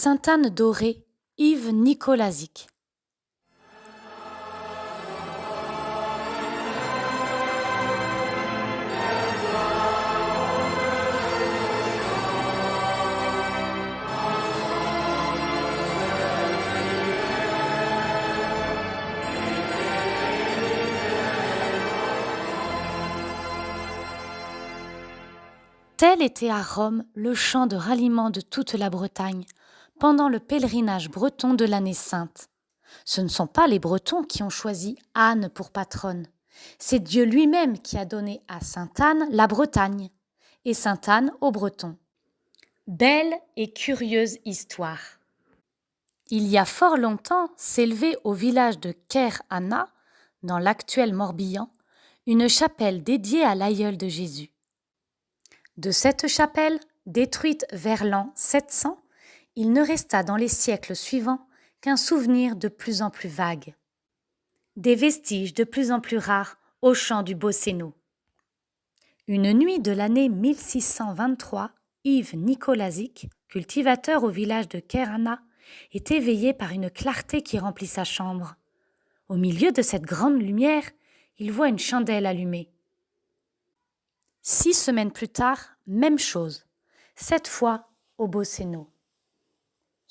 Sainte-Anne dorée, Yves Nicolazic. Tel était à Rome le chant de ralliement de toute la Bretagne pendant le pèlerinage breton de l'année sainte. Ce ne sont pas les Bretons qui ont choisi Anne pour patronne, c'est Dieu lui-même qui a donné à Sainte-Anne la Bretagne et Sainte-Anne aux Bretons. Belle et curieuse histoire. Il y a fort longtemps s'élevait au village de Ker-Anna, dans l'actuel Morbihan, une chapelle dédiée à l'aïeul de Jésus. De cette chapelle, détruite vers l'an 700, il ne resta dans les siècles suivants qu'un souvenir de plus en plus vague. Des vestiges de plus en plus rares au champ du Bosséno. Une nuit de l'année 1623, Yves Nicolazic, cultivateur au village de Ker-Anna, est éveillé par une clarté qui remplit sa chambre. Au milieu de cette grande lumière, il voit une chandelle allumée. 6 semaines plus tard, même chose, cette fois au Bosséno.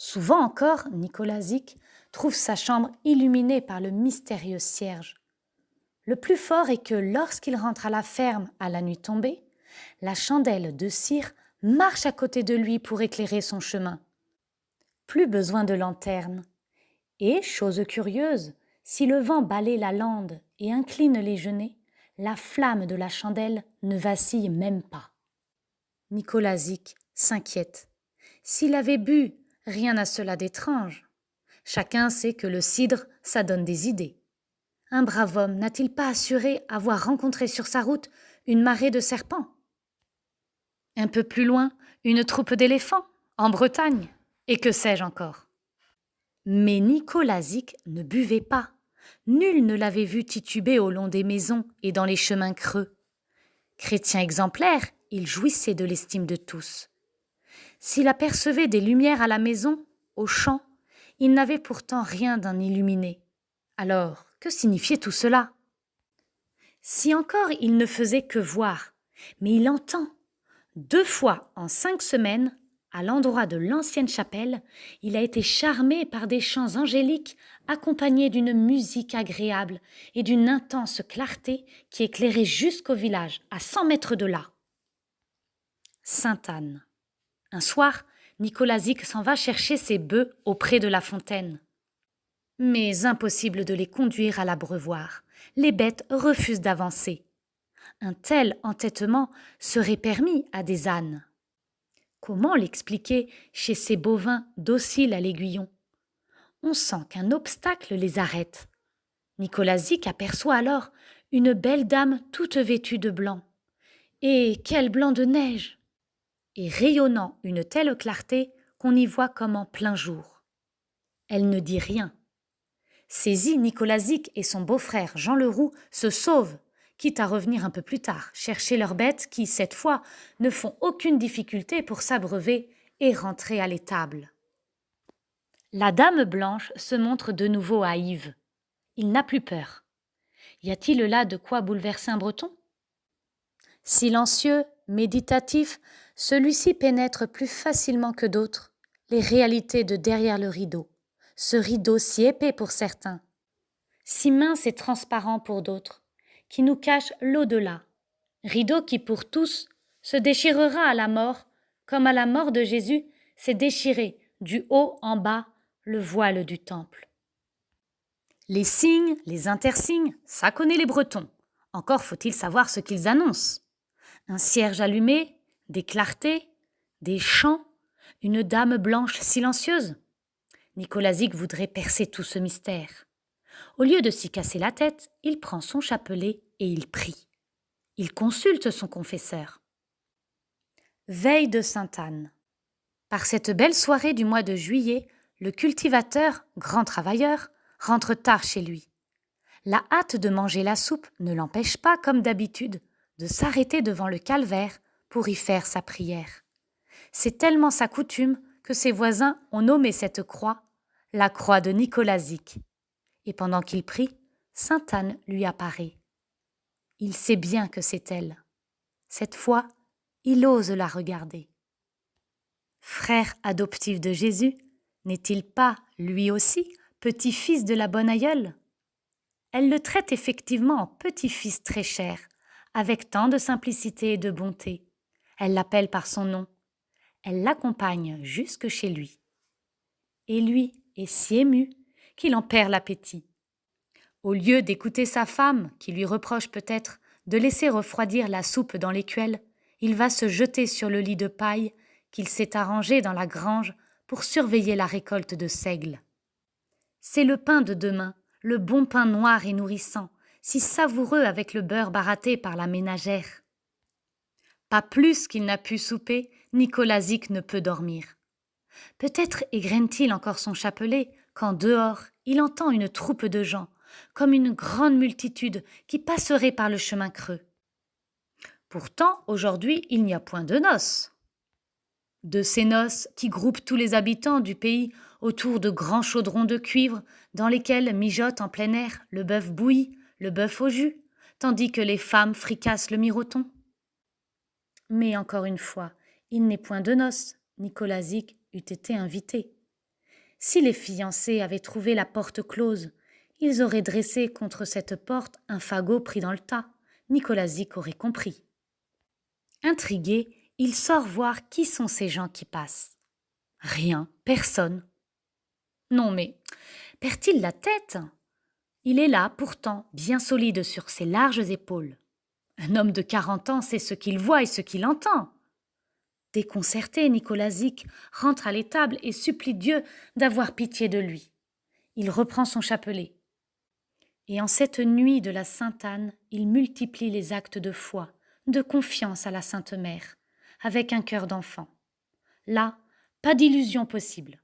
Souvent encore, Nicolazic trouve sa chambre illuminée par le mystérieux cierge. Le plus fort est que lorsqu'il rentre à la ferme à la nuit tombée, la chandelle de cire marche à côté de lui pour éclairer son chemin. Plus besoin de lanterne. Et, chose curieuse, si le vent balaie la lande et incline les genêts, la flamme de la chandelle ne vacille même pas. Nicolazic s'inquiète. S'il avait bu, rien n'a cela d'étrange. Chacun sait que le cidre, ça donne des idées. Un brave homme n'a-t-il pas assuré avoir rencontré sur sa route une marée de serpents? Un peu plus loin, une troupe d'éléphants, en Bretagne, et que sais-je encore. Mais Nicolazic ne buvait pas. Nul ne l'avait vu tituber au long des maisons et dans les chemins creux. Chrétien exemplaire, il jouissait de l'estime de tous. S'il apercevait des lumières à la maison, au champ, il n'avait pourtant rien d'un illuminé. Alors, que signifiait tout cela? Si encore il ne faisait que voir, mais il entend. 2 fois en 5 semaines, à l'endroit de l'ancienne chapelle, il a été charmé par des chants angéliques accompagnés d'une musique agréable et d'une intense clarté qui éclairait jusqu'au village, à 100 mètres de là. Sainte-Anne. Un soir, Nicolazic s'en va chercher ses bœufs auprès de la fontaine. Mais impossible de les conduire à l'abreuvoir. Les bêtes refusent d'avancer. Un tel entêtement serait permis à des ânes. Comment l'expliquer chez ces bovins dociles à l'aiguillon? On sent qu'un obstacle les arrête. Nicolazic aperçoit alors une belle dame toute vêtue de blanc. Et quel blanc de neige! Et rayonnant une telle clarté qu'on y voit comme en plein jour. Elle ne dit rien. Saisi, Nicolazic et son beau-frère Jean Leroux se sauvent, quitte à revenir un peu plus tard, chercher leurs bêtes qui, cette fois, ne font aucune difficulté pour s'abreuver et rentrer à l'étable. La dame blanche se montre de nouveau à Yves. Il n'a plus peur. Y a-t-il là de quoi bouleverser un Breton? Silencieux, méditatif, celui-ci pénètre plus facilement que d'autres les réalités de derrière le rideau, ce rideau si épais pour certains, si mince et transparent pour d'autres, qui nous cache l'au-delà, rideau qui pour tous se déchirera à la mort, comme à la mort de Jésus s'est déchiré du haut en bas le voile du temple. Les signes, les intersignes, ça connaît les Bretons. Encore faut-il savoir ce qu'ils annoncent. Un cierge allumé, des clartés, des chants, une dame blanche silencieuse. Nicolazic voudrait percer tout ce mystère. Au lieu de s'y casser la tête, il prend son chapelet et il prie. Il consulte son confesseur. Veille de Sainte-Anne. Par cette belle soirée du mois de juillet, le cultivateur, grand travailleur, rentre tard chez lui. La hâte de manger la soupe ne l'empêche pas, comme d'habitude, de s'arrêter devant le calvaire pour y faire sa prière. C'est tellement sa coutume que ses voisins ont nommé cette croix la croix de Nicolazic. Et pendant qu'il prie, sainte Anne lui apparaît. Il sait bien que c'est elle. Cette fois, il ose la regarder. Frère adoptif de Jésus, n'est-il pas, lui aussi, petit-fils de la bonne aïeule? Elle le traite effectivement en petit-fils très cher, avec tant de simplicité et de bonté. Elle l'appelle par son nom. Elle l'accompagne jusque chez lui. Et lui est si ému qu'il en perd l'appétit. Au lieu d'écouter sa femme, qui lui reproche peut-être de laisser refroidir la soupe dans l'écuelle, il va se jeter sur le lit de paille qu'il s'est arrangé dans la grange pour surveiller la récolte de seigle. C'est le pain de demain, le bon pain noir et nourrissant, si savoureux avec le beurre baratté par la ménagère. Pas plus qu'il n'a pu souper, Nicolazic ne peut dormir. Peut-être égrène-t-il encore son chapelet quand dehors il entend une troupe de gens, comme une grande multitude qui passerait par le chemin creux. Pourtant, aujourd'hui, il n'y a point de noces. De ces noces qui groupent tous les habitants du pays autour de grands chaudrons de cuivre dans lesquels mijote en plein air le bœuf bouilli, le bœuf au jus, tandis que les femmes fricassent le miroton. Mais encore une fois, il n'est point de noces, Nicolazic eût été invité. Si les fiancés avaient trouvé la porte close, ils auraient dressé contre cette porte un fagot pris dans le tas. Nicolazic aurait compris. Intrigué, il sort voir qui sont ces gens qui passent. Rien, personne. Non mais, perd-il la tête? Il est là, pourtant, bien solide sur ses larges épaules. Un homme de 40 ans sait ce qu'il voit et ce qu'il entend. Déconcerté, Nicolazic rentre à l'étable et supplie Dieu d'avoir pitié de lui. Il reprend son chapelet. Et en cette nuit de la Sainte Anne, il multiplie les actes de foi, de confiance à la Sainte Mère, avec un cœur d'enfant. Là, pas d'illusion possible.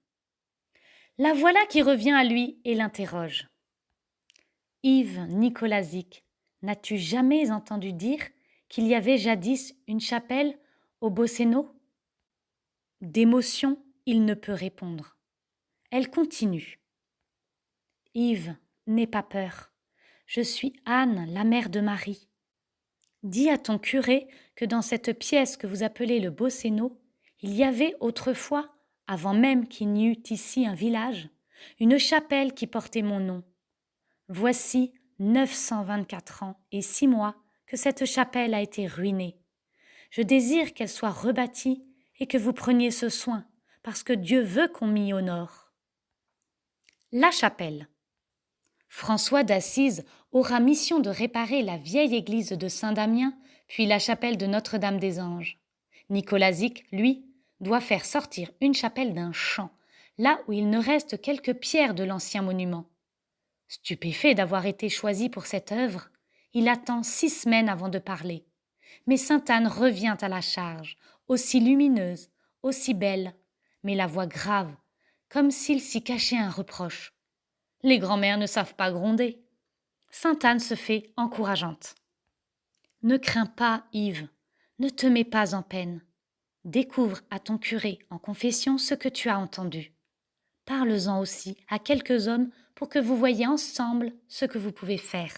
La voilà qui revient à lui et l'interroge. « Yves Nicolazic, n'as-tu jamais entendu dire qu'il y avait jadis une chapelle au Bosséno ?» D'émotion, il ne peut répondre. Elle continue. « Yves, n'aie pas peur. Je suis Anne, la mère de Marie. Dis à ton curé que dans cette pièce que vous appelez le Bosséno, il y avait autrefois, avant même qu'il n'y eût ici un village, une chapelle qui portait mon nom. Voici 924 ans et 6 mois que cette chapelle a été ruinée. Je désire qu'elle soit rebâtie et que vous preniez ce soin, parce que Dieu veut qu'on m'y honore. » La chapelle. François d'Assise aura mission de réparer la vieille église de Saint-Damien, puis la chapelle de Notre-Dame-des-Anges. Nicolazic, lui, doit faire sortir une chapelle d'un champ, là où il ne reste quelques pierres de l'ancien monument. Stupéfait d'avoir été choisi pour cette œuvre, il attend 6 semaines avant de parler. Mais sainte Anne revient à la charge, aussi lumineuse, aussi belle, mais la voix grave, comme s'il s'y cachait un reproche. Les grands-mères ne savent pas gronder. Sainte Anne se fait encourageante. Ne crains pas, Yves, ne te mets pas en peine. Découvre à ton curé en confession ce que tu as entendu. Parle-en aussi à quelques hommes pour que vous voyiez ensemble ce que vous pouvez faire.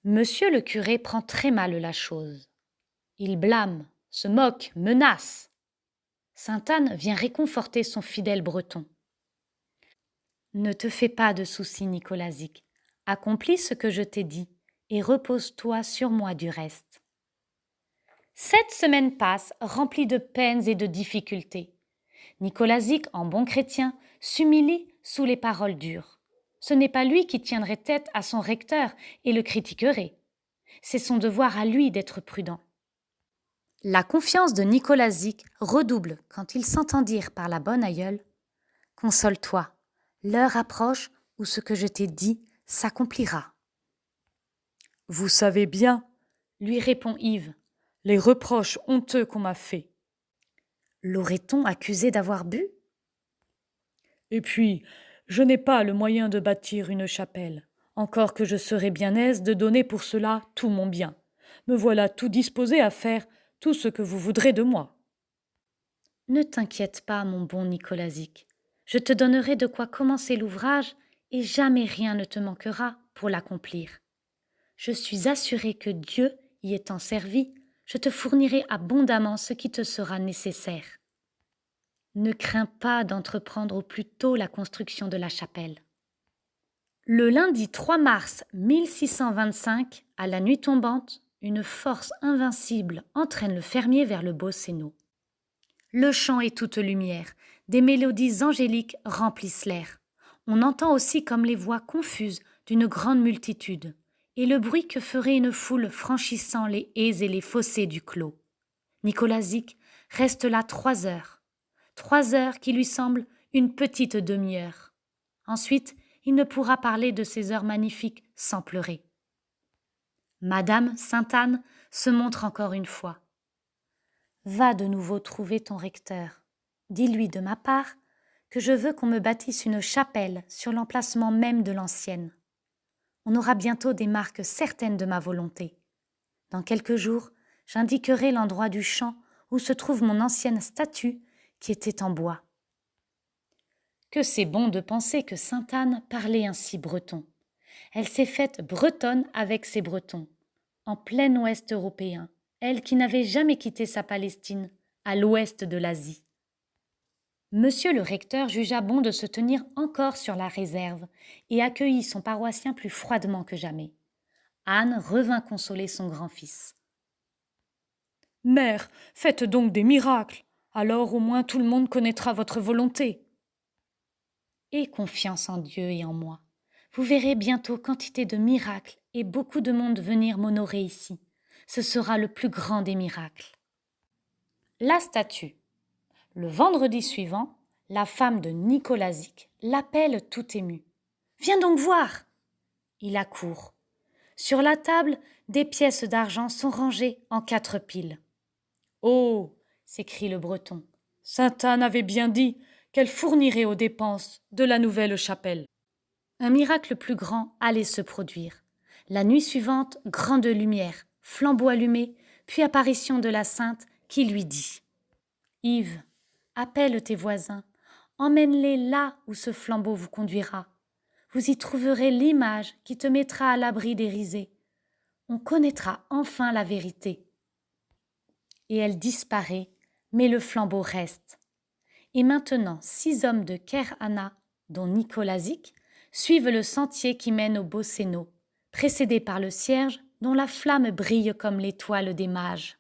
Monsieur le curé prend très mal la chose. Il blâme, se moque, menace. Sainte Anne vient réconforter son fidèle breton. Ne te fais pas de soucis, Nicolazic. Accomplis ce que je t'ai dit et repose-toi sur moi du reste. 7 semaines passent, remplies de peines et de difficultés. Nicolazic, en bon chrétien, s'humilie sous les paroles dures. Ce n'est pas lui qui tiendrait tête à son recteur et le critiquerait. C'est son devoir à lui d'être prudent. La confiance de Nicolazic redouble quand il s'entend dire par la bonne aïeule « Console-toi, l'heure approche où ce que je t'ai dit s'accomplira. » « Vous savez bien, » lui répond Yves, « les reproches honteux qu'on m'a faits. » L'aurait-on accusé d'avoir bu ? Et puis, je n'ai pas le moyen de bâtir une chapelle, encore que je serais bien aise de donner pour cela tout mon bien. Me voilà tout disposé à faire tout ce que vous voudrez de moi. Ne t'inquiète pas, mon bon Nicolazic. Je te donnerai de quoi commencer l'ouvrage et jamais rien ne te manquera pour l'accomplir. Je suis assurée que Dieu y étant servi, je te fournirai abondamment ce qui te sera nécessaire. Ne crains pas d'entreprendre au plus tôt la construction de la chapelle. Le lundi 3 mars 1625, à la nuit tombante, une force invincible entraîne le fermier vers le beau Sénot. Le champ est toute lumière, des mélodies angéliques remplissent l'air. On entend aussi comme les voix confuses d'une grande multitude, et le bruit que ferait une foule franchissant les haies et les fossés du clos. Nicolazic reste là 3 heures. 3 heures qui lui semblent une petite demi-heure. Ensuite, il ne pourra parler de ces heures magnifiques sans pleurer. Madame Sainte-Anne se montre encore une fois. Va de nouveau trouver ton recteur. Dis-lui de ma part que je veux qu'on me bâtisse une chapelle sur l'emplacement même de l'ancienne. On aura bientôt des marques certaines de ma volonté. Dans quelques jours, j'indiquerai l'endroit du champ où se trouve mon ancienne statue qui était en bois. Que c'est bon de penser que Sainte-Anne parlait ainsi breton. Elle s'est faite bretonne avec ses Bretons, en plein ouest européen, elle qui n'avait jamais quitté sa Palestine, à l'ouest de l'Asie. Monsieur le recteur jugea bon de se tenir encore sur la réserve et accueillit son paroissien plus froidement que jamais. Anne revint consoler son grand-fils. « Mère, faites donc des miracles, alors au moins tout le monde connaîtra votre volonté. » Aie confiance en Dieu et en moi. Vous verrez bientôt quantité de miracles et beaucoup de monde venir m'honorer ici. Ce sera le plus grand des miracles. La statue. Le vendredi suivant, la femme de Nicolazic l'appelle tout émue. « Viens donc voir !» Il accourt. Sur la table, des pièces d'argent sont rangées en 4 piles. « Oh !» s'écrie le Breton. « Sainte-Anne avait bien dit qu'elle fournirait aux dépenses de la nouvelle chapelle. » Un miracle plus grand allait se produire. La nuit suivante, grande lumière, flambeau allumé, puis apparition de la sainte qui lui dit « Yves, appelle tes voisins, emmène-les là où ce flambeau vous conduira. Vous y trouverez l'image qui te mettra à l'abri des risées. On connaîtra enfin la vérité. » Et elle disparaît, mais le flambeau reste. Et maintenant 6 hommes de Ker Anna, dont Nicolazic, suivent le sentier qui mène au beau Sénot, précédés par le cierge dont la flamme brille comme l'étoile des mages.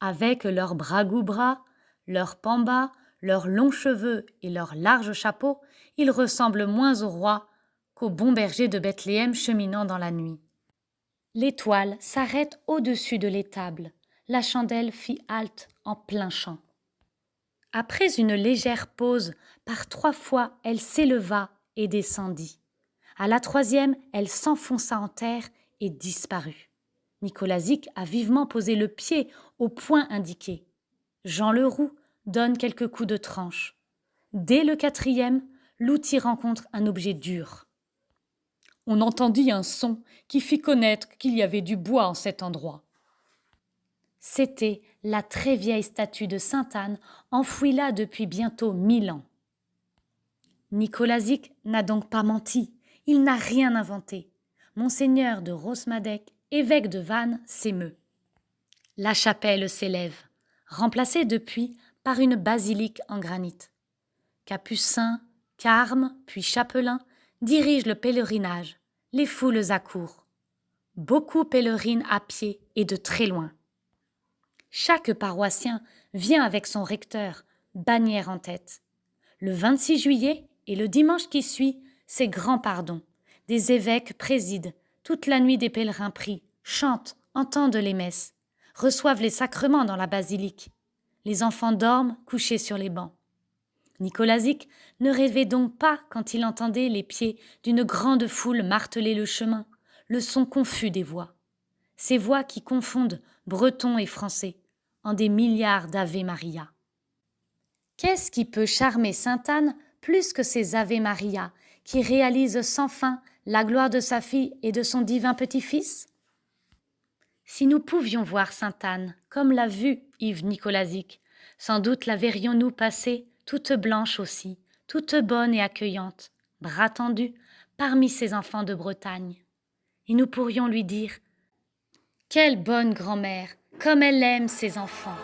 Avec leurs bragoubras, leurs pambas, leurs longs cheveux et leurs larges chapeaux, ils ressemblent moins au roi qu'au bon berger de Bethléem cheminant dans la nuit. L'étoile s'arrête au-dessus de l'étable. La chandelle fit halte en plein champ. Après une légère pause, par 3 fois, elle s'éleva et descendit. À la 3e, elle s'enfonça en terre et disparut. Nicolazic a vivement posé le pied au point indiqué. Jean Leroux donne quelques coups de tranche. Dès le 4e, l'outil rencontre un objet dur. On entendit un son qui fit connaître qu'il y avait du bois en cet endroit. C'était la très vieille statue de Sainte-Anne, enfouie là depuis bientôt 1000 ans. Nicolazic n'a donc pas menti, il n'a rien inventé. Monseigneur de Rosmadec, évêque de Vannes, s'émeut. La chapelle s'élève, remplacée depuis par une basilique en granit. Capucins, carmes, puis chapelains dirigent le pèlerinage, les foules accourent. Beaucoup pèlerinent à pied et de très loin. Chaque paroissien vient avec son recteur, bannière en tête. Le 26 juillet et le dimanche qui suit, c'est grand pardon. Des évêques président, toute la nuit des pèlerins prient, chantent, entendent les messes, reçoivent les sacrements dans la basilique. Les enfants dorment couchés sur les bancs. Nicolazic ne rêvait donc pas quand il entendait les pieds d'une grande foule marteler le chemin, le son confus des voix. Ces voix qui confondent bretons et français en des milliards d'Ave Maria. Qu'est-ce qui peut charmer Sainte-Anne plus que ces Ave Maria qui réalisent sans fin la gloire de sa fille et de son divin petit-fils ? Si nous pouvions voir Sainte-Anne comme l'a vu Yves Nicolazic, Sans doute la verrions-nous passer, toute blanche aussi, toute bonne et accueillante, bras tendus, parmi ces enfants de Bretagne. Et nous pourrions lui dire « Quelle bonne grand-mère, comme elle aime ses enfants !»